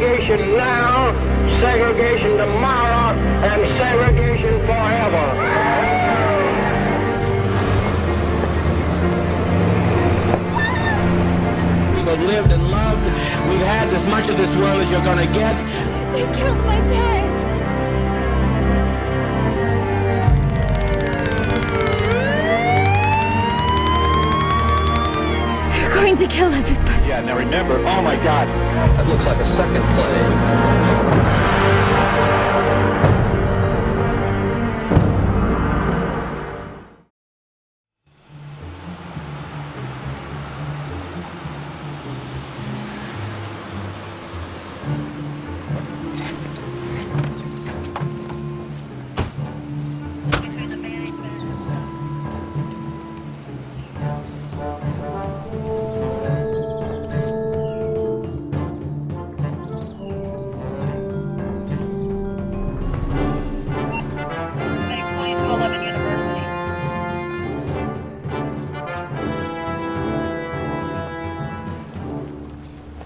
Segregation now, segregation tomorrow, and segregation forever. We've lived and loved. We've had as much of this world as you're gonna get. They killed my parents. They're going to kill everybody. Yeah, now remember, oh my God. That looks like a second play.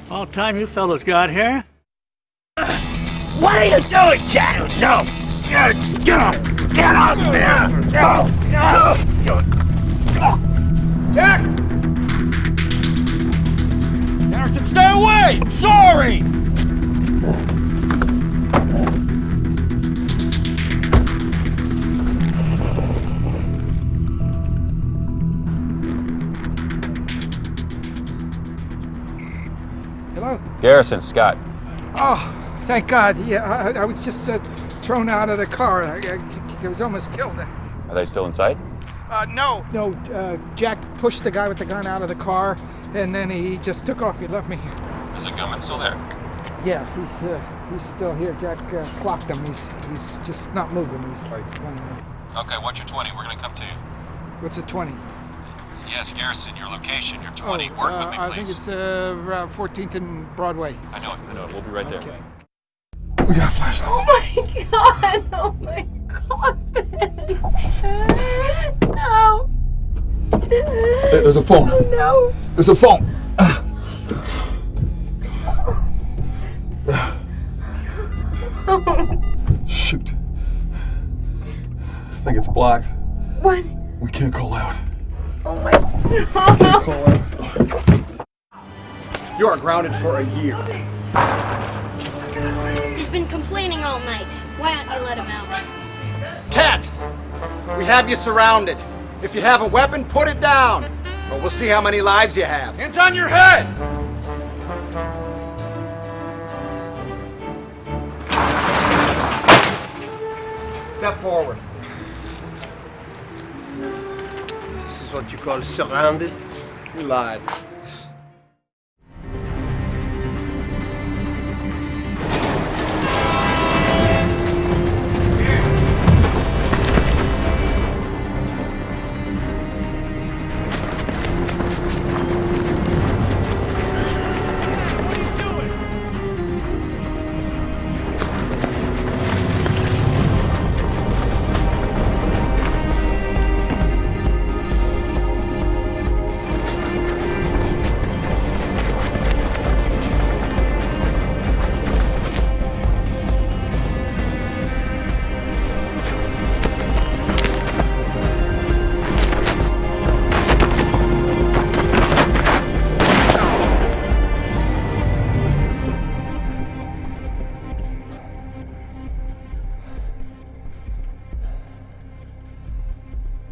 All time you fellows got here. What are you doing, Jack? No! Get off! Get off there! No! Jack! Harrison, stay away! I'm sorry! Hello? Garrison, Scott. Oh, thank God. Yeah, I was just thrown out of the car. I was almost killed. Are they still inside? No. No, Jack pushed the guy with the gun out of the car, and then he just took off. He left me here. Is the gunman still there? Yeah, he's still here. Jack clocked him. He's just not moving. He's like... Okay, what's your 20? We're gonna come to you. What's a 20? Yes, Garrison, your location, your 20. Work with me, please. I think it's around 14th and Broadway. I know it. We'll be right there. Okay. We got flashlights. Oh my God! Oh my God! No! Hey, there's a phone. Oh no! There's a phone. Shoot. I think it's blocked. What? We can't call out. Oh my God! You are grounded for a year. He's been complaining all night. Why don't you let him out? Cat! We have you surrounded. If you have a weapon, put it down. Or we'll see how many lives you have. Hands on your head! Step forward. This is what you call surrounded? You lied.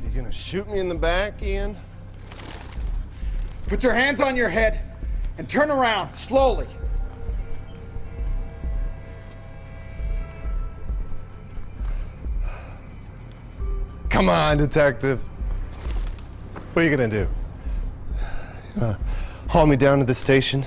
You gonna shoot me in the back, Ian? Put your hands on your head and turn around, slowly. Come on, detective. What are you gonna do? Haul me down to the station?